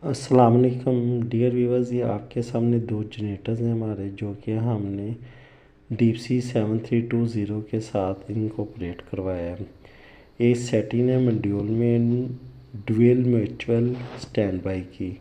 अस्सलाम वालेकुम dear viewers. ये आपके सामने दो जनरेटर्स हैं हमारे, जो कि हमने डीप सी 7320 के साथ इनको ऑपरेट करवाया है। एक सेटिंग है मॉड्यूल में डुअल म्यूचुअल स्टैंड बाई की,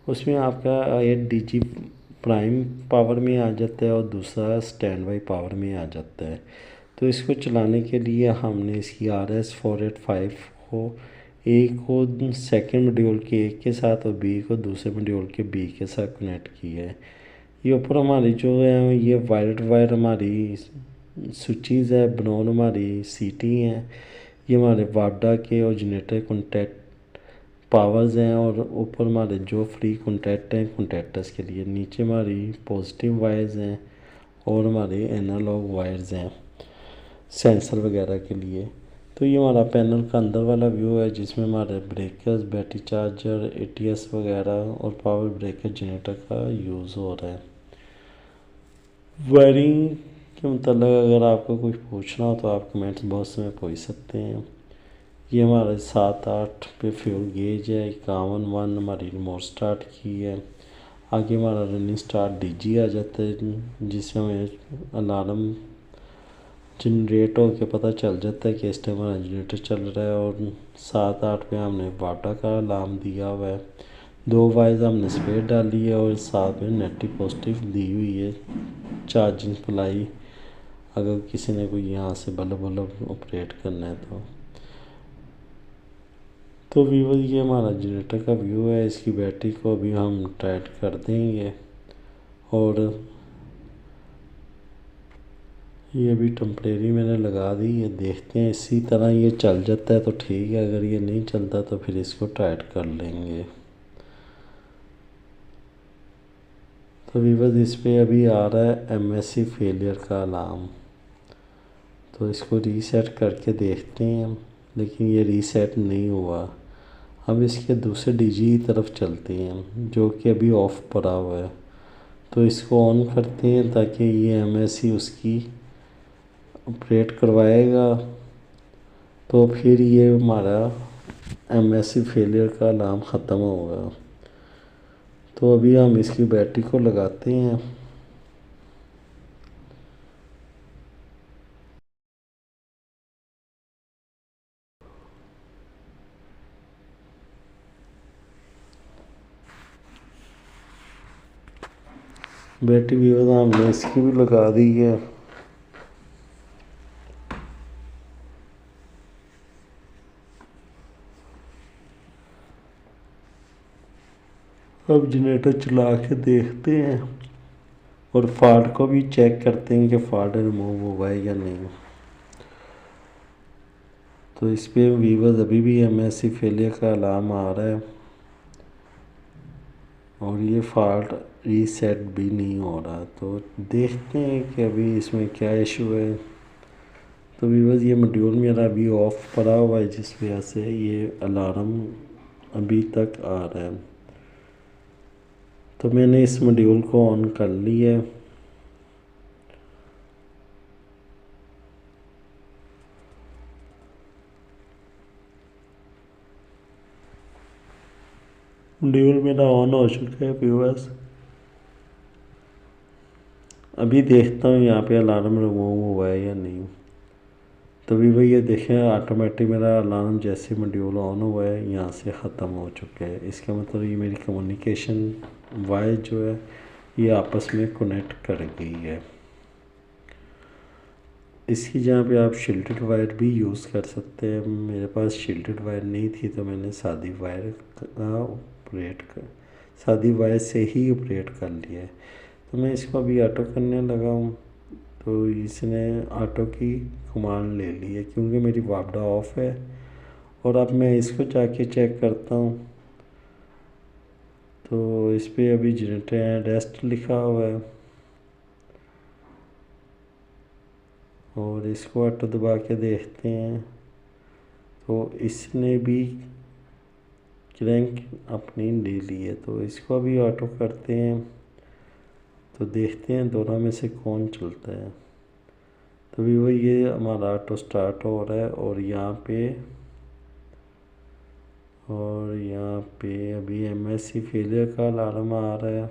उसमें आपका 8 DG प्राइम पावर में आ जाता है और दूसरा स्टैंड बाई पावर में आ जाता है। तो इसको चलाने के लिए हमने इसकी RS485 को ए को सेकेंड मॉड्यूल के एक के साथ और बी को दूसरे मॉड्यूल के बी के साथ कनेक्ट किया है। ये ऊपर हमारी जो है ये वायर्ड वायर हमारी स्विचेस है, बनोन हमारी सीटी हैं, ये हमारे वाडा के और जनरेटर कॉन्टैक्ट पावर्स हैं, और ऊपर हमारे जो फ्री कॉन्टैक्ट हैं कॉन्टैक्टर्स के लिए, नीचे हमारी पॉजिटिव वायर्स हैं और हमारे एनालॉग वायर्स हैं सेंसर वगैरह के लिए। तो ये हमारा पैनल का अंदर वाला व्यू है, जिसमें हमारे ब्रेकर्स, बैटरी चार्जर, ATS वगैरह और पावर ब्रेकर जनरेटर का यूज़ हो रहा है। वायरिंग के मतलब अगर आपको कुछ पूछना हो तो आप कमेंट्स बॉक्स में पूछ सकते हैं। ये हमारे 7-8 पे फ्यूल गेज है, 51 हमारी रिमोट स्टार्ट की है। आगे हमारा रनिंग स्टार्ट DG आ जाता है, जिससे हमें अलार्म जनरेट होकर पता चल जाता है कि इस टाइम हमारा जनरेटर चल रहा है। और 7-8 पे हमने वाटा का अलार्म दिया हुआ है। 2 वाइज हमने स्पेयर डाली है और साथ में नेगेटिव पॉजिटिव दी हुई है चार्जिंग सप्लाई, अगर किसी ने कोई यहाँ से बल्ब बल्ब ऑपरेट करना है तो वीवो ये हमारा जनरेटर का व्यू है। इसकी बैटरी को अभी हम टाइट कर देंगे और ये अभी टेम्परेरी मैंने लगा दी है। देखते हैं इसी तरह ये चल जाता है तो ठीक है, अगर ये नहीं चलता तो फिर इसको टाइट कर लेंगे। तो वीवर्स इस पे अभी आ रहा है MSC फेलियर का अलार्म, तो इसको रीसेट करके देखते हैं, लेकिन ये रीसेट नहीं हुआ। अब इसके दूसरे DG की तरफ चलते हैं जो कि अभी ऑफ पड़ा हुआ है, तो इसको ऑन करते हैं ताकि ये MSC उसकी ऑपरेट करवाएगा। तो फिर ये हमारा MSC फेलियर का अलार्म ख़त्म होगा। तो अभी हम इसकी बैटरी को लगाते हैं। बैटरी भी हमने इसकी भी लगा दी है। अब जनरेटर चला के देखते हैं और फॉल्ट को भी चेक करते हैं कि फॉल्ट रिमूव हुआ है या नहीं। तो इस पे वीवर्स अभी भी MSC फेलियर का अलार्म आ रहा है और ये फॉल्ट रीसेट भी नहीं हो रहा। तो देखते हैं कि अभी इसमें क्या इशू है। तो वीवर्स ये मॉड्यूल मेरा अभी ऑफ पड़ा हुआ है, जिस वजह से ये अलार्म अभी तक आ रहा है। तो मैंने इस मॉड्यूल को ऑन कर लिया है। मॉड्यूल मेरा ऑन हो चुका है व्यूअर्स। अभी देखता हूँ यहाँ पे अलार्म रिमूव हुआ है या नहीं। तो भी भाई ये देखें ऑटोमेटिक मेरा अलार्म जैसे मॉड्यूल ऑन हुआ है यहाँ से ख़त्म हो चुका है। इसका मतलब ये मेरी कम्युनिकेशन वायर जो है ये आपस में कनेक्ट कर गई है। इसकी जगह पे आप शिल्टेड वायर भी यूज़ कर सकते हैं। मेरे पास शिल्टेड वायर नहीं थी तो मैंने सादी वायर से ही ऑपरेट कर लिया है। तो मैं इसको अभी ऑटो करने लगा हूँ, तो इसने ऑटो की कमांड ले ली है क्योंकि मेरी वापडा ऑफ है। और अब मैं इसको जाके चेक करता हूँ, तो इस पर अभी जनरेटर रेस्ट लिखा हुआ है और इसको ऑटो दबा के देखते हैं तो इसने भी क्रैंक अपनी ले ली है। तो इसको अभी ऑटो करते हैं तो देखते हैं दोनों में से कौन चलता है। तो भी वही ये हमारा ऑटो स्टार्ट हो रहा है और यहाँ पे और यहाँ पे अभी MSC फेलियर का अलार्म आ रहा है।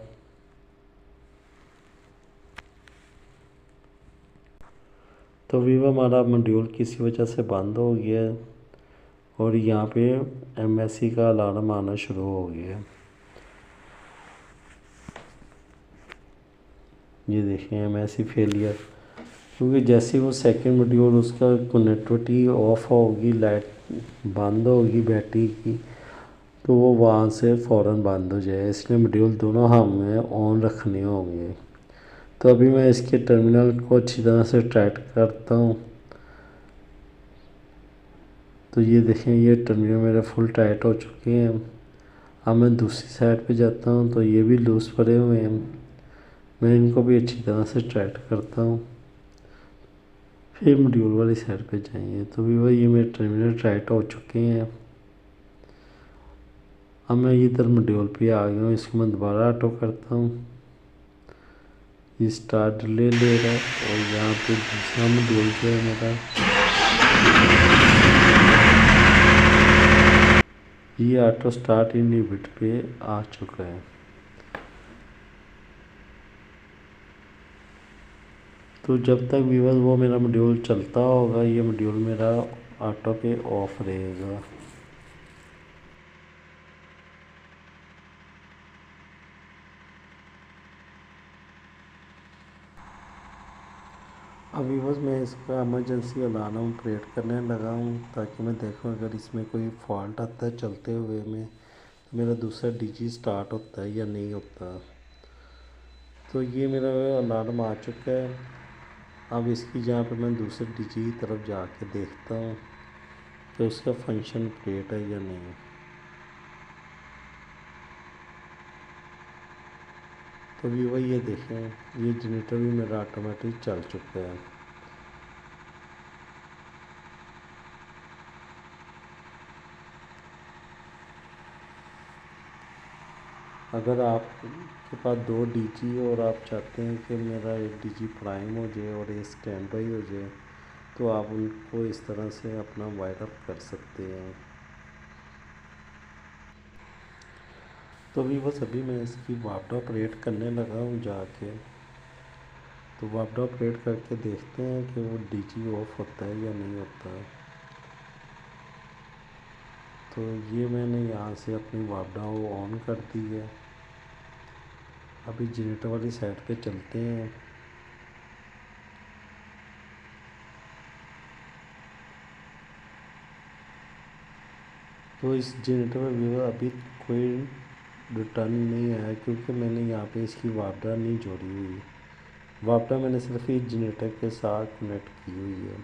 तो वीवो हमारा मॉड्यूल किसी वजह से बंद हो गया है और यहाँ पे MSC का अलार्म आना शुरू हो गया है। ये देखें MSC फेलियर, क्योंकि जैसे वो सेकंड मॉड्यूल उसका कनेक्टिविटी ऑफ होगी, लाइट बंद होगी बैटरी की, तो वो वहाँ से फ़ौरन बंद हो जाए, इसलिए मॉड्यूल दोनों हमें ऑन रखने होंगे। तो अभी मैं इसके टर्मिनल को अच्छी तरह से टाइट करता हूँ। तो ये देखें ये टर्मिनल मेरे फुल टाइट हो चुके हैं। अब मैं दूसरी साइड पे जाता हूँ तो ये भी लूज़ पड़े हुए हैं, मैं इनको भी अच्छी तरह से टाइट करता हूँ। फिर मॉड्यूल वाली साइड पे जाएंगे तो भी वही ये मेरे टर्मिनल टाइट हो चुके हैं। अब मैं इधर मॉड्यूल पे आ गया हूँ, इसको मैं दोबारा ऑटो करता हूँ। ये स्टार्ट ले रहा है और यहाँ पे दूसरा मॉड्यूल जो है मेरा, ये ऑटो स्टार्ट इनहिबिट पे आ चुका है। तो जब तक व्यूअर्स वो मेरा मॉड्यूल चलता होगा, ये मॉड्यूल मेरा ऑटो पे ऑफ रहेगा। अभी बस मैं इसका इमरजेंसी अलार्म ऑपरेट करने लगा हूँ, ताकि मैं देखूँ अगर इसमें कोई फॉल्ट आता है चलते हुए में तो मेरा दूसरा डीजी स्टार्ट होता है या नहीं होता। तो ये मेरा अलार्म आ चुका है। अब इसकी जहाँ पे मैं दूसरे डीजी की तरफ जाके देखता हूँ कि उसका फंक्शन ऑपरेट है या नहीं। तो भी वही ये देखें, ये जनरेटर भी मेरा ऑटोमेटिक चल चुका है। अगर आपके पास दो डीजी और आप चाहते हैं कि मेरा एक डीजी प्राइम हो जाए और एक स्टैंड बाई हो जाए, तो आप उनको इस तरह से अपना वाइड अप कर सकते हैं। तो अभी बस अभी मैं इसकी वापडा ऑपरेट करने लगा हूँ जाके। तो वापडा ऑपरेट करके देखते हैं कि वो डीजी ऑफ होता है या नहीं होता। तो ये मैंने यहाँ से अपनी वापडा ऑन कर दी है। अभी जनरेटर वाली साइड पे चलते हैं। तो इस जनरेटर में व्यूअर अभी कोई रिटर्न नहीं आया, क्योंकि मैंने यहाँ पे इसकी वापडा नहीं जोड़ी हुई। वापडा मैंने सिर्फ इस जनरेटर के साथ कनेक्ट की हुई है।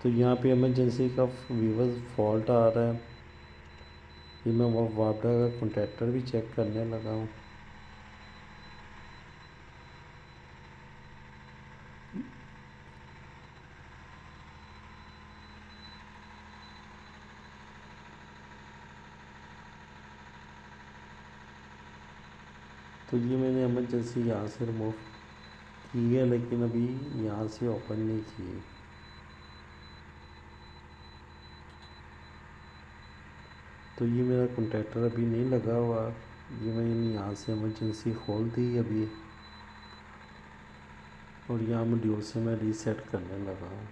तो यहाँ पे इमरजेंसी का व्यूअर फॉल्ट आ रहा है। ये मैं वापडा का कॉन्टैक्टर भी चेक करने लगा हूँ। तो ये मैंने इमरजेंसी यहाँ से रिमूव की है, लेकिन अभी यहाँ से ओपन नहीं की है। तो ये मेरा कॉन्टैक्टर अभी नहीं लगा हुआ। ये मैंने यहाँ से इमरजेंसी खोल दी अभी, और यहाँ मॉड्यूल से मैं रीसेट करने लगा हूँ।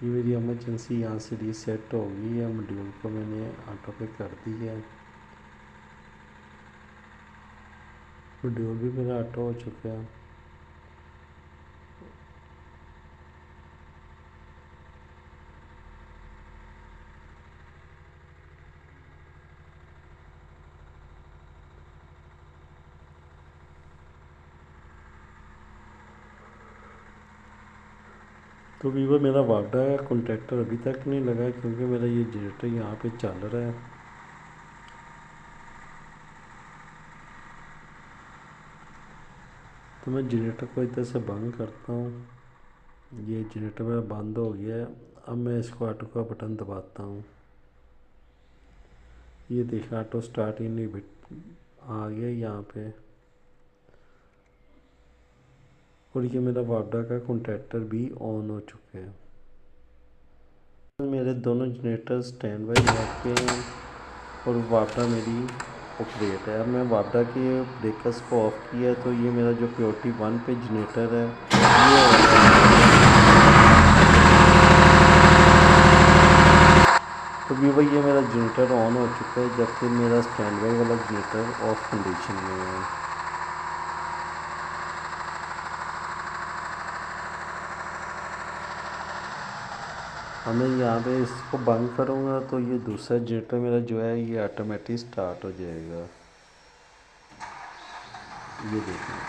ये मेरी इमरजेंसी यहाँ से रीसेट हो गई है। मॉड्यूल को मैंने ऑटो पे कर दी है। मॉड्यूल भी मेरा ऑटो हो चुका है। तो वीवो मेरा वापडा का कॉन्टैक्टर अभी तक नहीं लगा, क्योंकि मेरा ये जनरेटर यहाँ पे चल रहा है। तो मैं जनरेटर को इधर से बंद करता हूँ। ये जनरेटर मेरा बंद हो गया है। अब मैं इसको ऑटो का बटन दबाता हूँ। ये देखिए ऑटो स्टार्ट इनहिबिट आ गया यहाँ पे। और ये मेरा वापडा का कॉन्टैक्टर भी ऑन हो चुका है। मेरे दोनों जनरेटर स्टैंड बाई रखे हैं और वापडा मेरी ऑपरेट है। अब मैं वापडा के ब्रेकर्स को ऑफ़ किया तो ये मेरा जो प्योरिटी 1 पे जनरेटर है ये तो भी भाई ये मेरा जनरेटर ऑन हो चुका है, जबकि मेरा स्टैंड बाई वाला जनरेटर ऑफ कंडीशन में है। अब मैं यहाँ पे इसको बंद करूँगा तो ये दूसरा जनरेटर मेरा जो है ये ऑटोमेटिक स्टार्ट हो जाएगा। ये देखिए,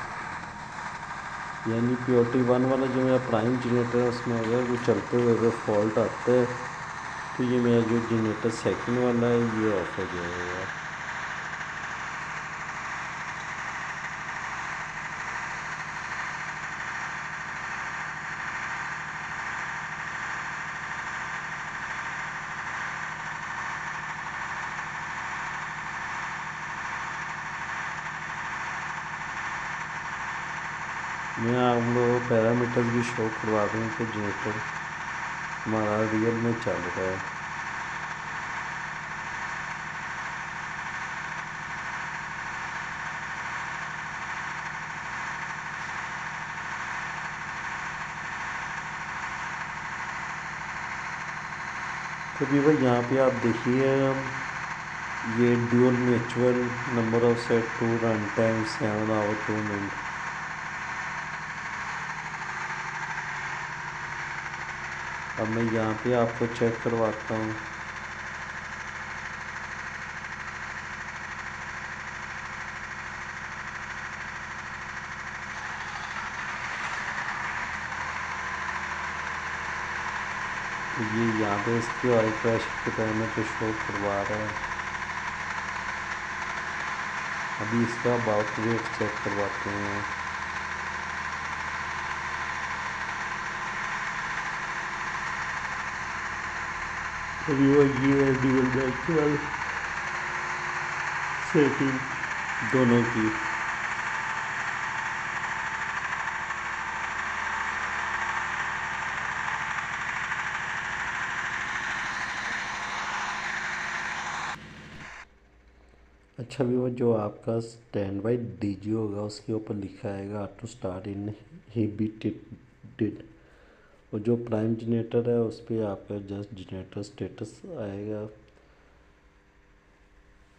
यानी प्योरिटी 1 वाला जो मेरा प्राइम जनरेटर है उसमें अगर वो चलते हुए अगर फॉल्ट आता है तो ये मेरा जो जनरेटर सेकंड वाला है ये ऑफ हो जाएगा। मैं आप लोगों को पैरामीटर्स भी शो करवा दूँ कि जनरेटर हमारा रियल में चल रहा है। तो भी भाई यहाँ पे आप देखिए ये dual mutual number of set 2 run time 7 hour 2 minute. अब मैं यहाँ पे आपको चेक करवाता हूँ। तो ये यहाँ पे इसके ऑयल प्रेशर के पैरामीटर शो करवा रहा है। अभी इसका बाउट रेट चेक करवाते हैं। अभी वो ये है ड्यूल नेचुरल सेटिंग दोनों की। अच्छा भी वो जो आपका स्टैंड बाई डीजी होगा उसके ऊपर लिखा आएगा ऑटो स्टार्ट इन डिड और जो प्राइम जनरेटर है उस पर आपका जस्ट जनरेटर स्टेटस आएगा,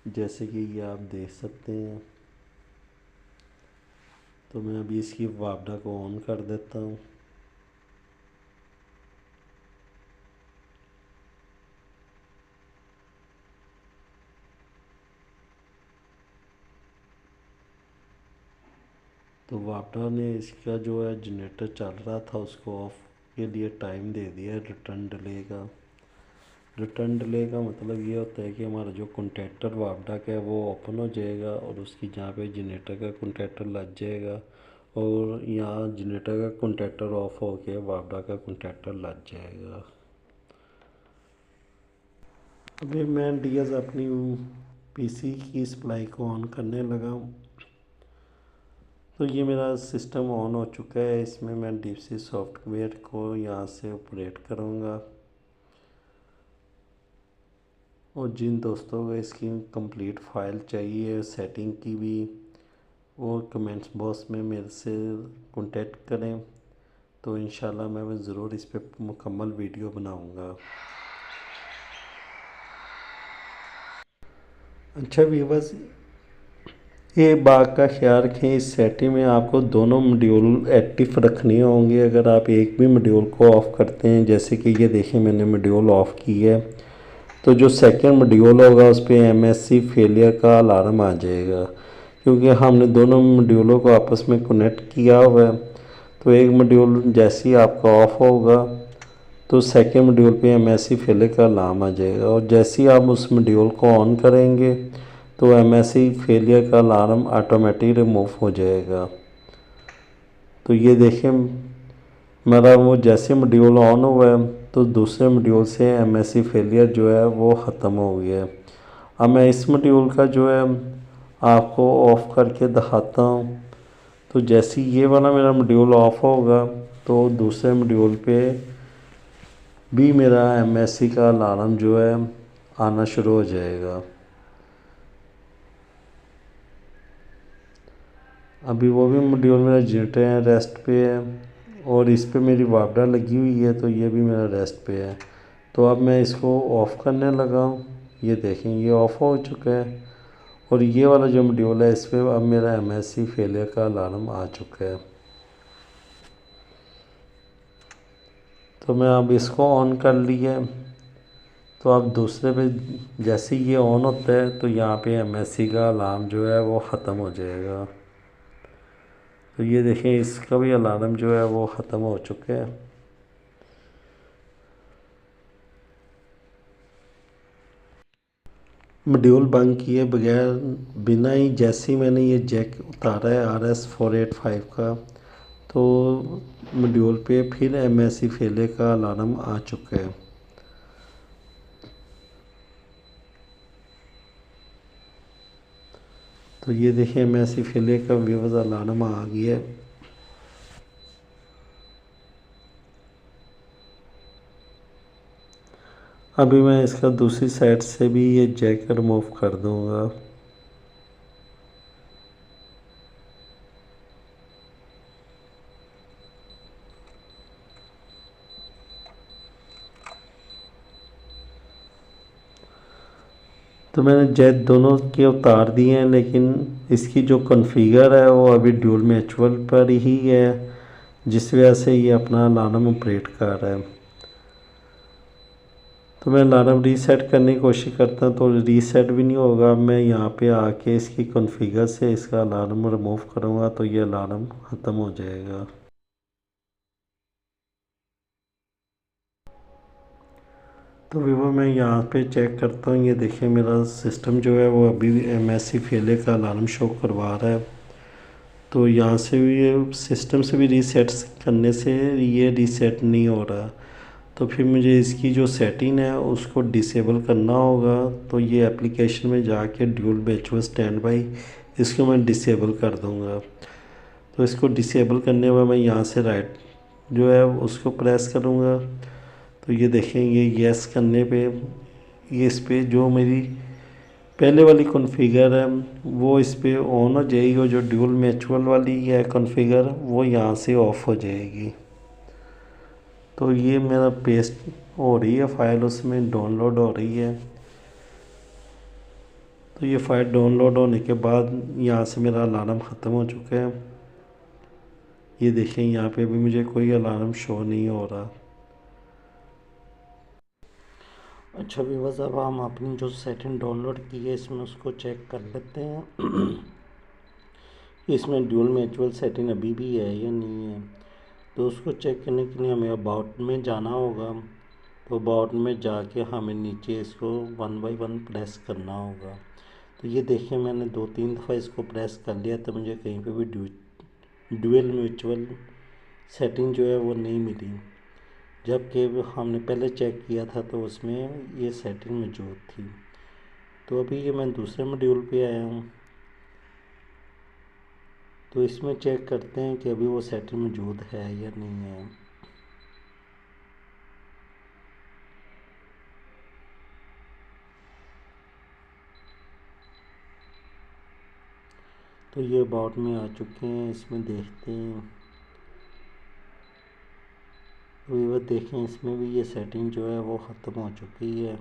जैसे कि ये आप देख सकते हैं। तो मैं अभी इसकी वापडा को ऑन कर देता हूँ। तो वापडा ने इसका जो है जनरेटर चल रहा था उसको ऑफ के लिए टाइम दे दिया रिटर्न डिले का। रिटर्न डिले का मतलब ये होता है कि हमारा जो कॉन्टैक्टर वापडा का है वो ओपन हो जाएगा और उसकी जहाँ पे जनरेटर का कॉन्टैक्टर लग जाएगा और यहाँ जनरेटर का कॉन्टैक्टर ऑफ हो के वापडा का कॉन्टैक्टर लग जाएगा। अभी मैं डीएस अपनी पीसी की सप्लाई को ऑन करने लगा। तो ये मेरा सिस्टम ऑन हो चुका है। इसमें मैं डीपसी सॉफ्टवेयर को यहाँ से ऑपरेट करूँगा और जिन दोस्तों को इसकी कंप्लीट फ़ाइल चाहिए सेटिंग की भी वो कमेंट्स बॉक्स में मेरे से कांटेक्ट करें, तो इंशाल्लाह मैं ज़रूर इस पर मुकम्मल वीडियो बनाऊँगा। अच्छा व्यूअर्स, ये बात का ख्याल रखें इस सेटिंग में आपको दोनों मॉड्यूल एक्टिव रखने होंगे। अगर आप एक भी मॉड्यूल को ऑफ़ करते हैं, जैसे कि ये देखें मैंने मॉड्यूल ऑफ़ की है, तो जो सेकंड मॉड्यूल होगा उस पर एमएससी फेलियर का अलार्म आ जाएगा, क्योंकि हमने दोनों मॉड्यूलों को आपस में कनेक्ट किया हुआ है। तो एक मॉड्यूल जैसे ही आपका ऑफ होगा तो सेकंड मॉड्यूल पे एमएससी फेलियर का अलार्म आ जाएगा और जैसे ही आप उस मॉड्यूल को ऑन करेंगे तो एमएससी फेलियर का अलार्म ऑटोमेटिक रिमूव हो जाएगा। तो ये देखें मेरा वो जैसे मॉड्यूल ऑन हुआ है तो दूसरे मॉड्यूल से एमएससी फेलियर जो है वो ख़त्म हो गया है। अब मैं इस मॉड्यूल का जो है आपको ऑफ़ करके दिखाता हूँ। तो जैसे ये वाला मेरा मॉड्यूल ऑफ़ होगा तो दूसरे मॉड्यूल पे भी मेरा MSC का अलार्म जो है आना शुरू हो जाएगा। अभी वो भी मॉड्यूल मेरा जनरेटर है, रेस्ट पे है, और इस पे मेरी वापडा लगी हुई है, तो ये भी मेरा रेस्ट पे है। तो अब मैं इसको ऑफ़ करने लगा हूँ। ये देखें, ये ऑफ़ हो चुका है। और ये वाला जो मॉड्यूल है, इस पे अब मेरा MSC फेलियर का अलार्म आ चुका है। तो मैं अब इसको ऑन कर लिया। तो अब दूसरे पे जैसे ही ये ऑन होता है तो यहाँ पे MSC का अलार्म जो है वो ख़त्म हो जाएगा। तो ये देखें, इसका भी अलार्म जो है वो ख़त्म हो चुका है। मॉड्यूल बंद किए बगैर बिना ही जैसे ही मैंने ये जैक उतारा है RS485 का, तो मॉड्यूल पे फिर MSC फेलियर का अलार्म आ चुका है। तो ये देखिए, MSC फेलियर का व्यूअर्स अलार्म आ गया है। अभी मैं इसका दूसरी साइड से भी ये जैक रिमूव कर दूंगा। तो मैंने जैक दोनों के उतार दिए हैं, लेकिन इसकी जो कॉन्फ़िगर है वो अभी ड्यूल म्यूचुअल पर ही है, जिस वजह से ये अपना अलार्म ऑपरेट कर रहा है। तो मैं अलार्म रीसेट करने की कोशिश करता हूँ तो रीसेट भी नहीं होगा। मैं यहाँ पे आके इसकी कॉन्फ़िगर से इसका अलार्म रिमूव करूँगा तो ये अलार्म ख़त्म हो जाएगा। तो वीवो मैं यहाँ पे चेक करता हूँ। ये देखिए, मेरा सिस्टम जो है वो अभी भी MSC फेलियर का अलार्म शो करवा रहा है। तो यहाँ से भी ये सिस्टम से भी रीसेट करने से ये रीसेट नहीं हो रहा। तो फिर मुझे इसकी जो सेटिंग है उसको डिसेबल करना होगा। तो ये एप्लीकेशन में जाके ड्यूल म्यूचुअल स्टैंड बाई, इसको मैं डिसेबल कर दूँगा। तो इसको डिसेबल करने में मैं यहाँ से राइट जो है उसको प्रेस करूँगा। तो ये देखें, ये यस करने पे ये इस पर जो मेरी पहले वाली कॉन्फ़िगर है वो इस पर ऑन हो जाएगी, और जो ड्यूल म्यूचुअल वाली है कॉन्फ़िगर वो यहाँ से ऑफ़ हो जाएगी। तो ये मेरा पेस्ट हो रही है फ़ाइल, उसमें डाउनलोड हो रही है। तो ये फ़ाइल डाउनलोड होने के बाद यहाँ से मेरा अलार्म ख़त्म हो चुका है। ये देखें, यहाँ पे भी मुझे कोई अलार्म शो नहीं हो रहा। अच्छा व्यूअर्स, अब हम अपनी जो सेटिंग डाउनलोड की है इसमें उसको चेक कर लेते हैं। इसमें ड्यूल म्यूचुअल सेटिंग अभी भी है या नहीं है। तो उसको चेक करने के लिए हमें अबाउट में जाना होगा। तो अबाउट में जाके हमें नीचे इसको 1 बाय 1 प्रेस करना होगा। तो ये देखिए, मैंने 2-3 दफ़ा इसको प्रेस कर लिया तो मुझे कहीं पे भी ड्यूल म्यूचुअल सेटिंग जो है वो नहीं मिली, जबकि हमने पहले चेक किया था तो उसमें ये सेटिंग मौजूद थी। तो अभी ये मैं दूसरे मॉड्यूल पे आया हूँ, तो इसमें चेक करते हैं कि अभी वो सेटिंग मौजूद है या नहीं है। तो ये अबाउट में आ चुके हैं, इसमें देखते हैं। तो देखें, इसमें भी ये सेटिंग जो है वो ख़त्म हो चुकी है।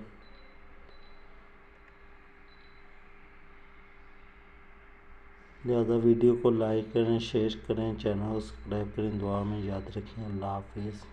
लिहाजा वीडियो को लाइक करें, शेयर करें, चैनल सब्सक्राइब करें। दुआ में याद रखें। अल्लाह हाफिज़।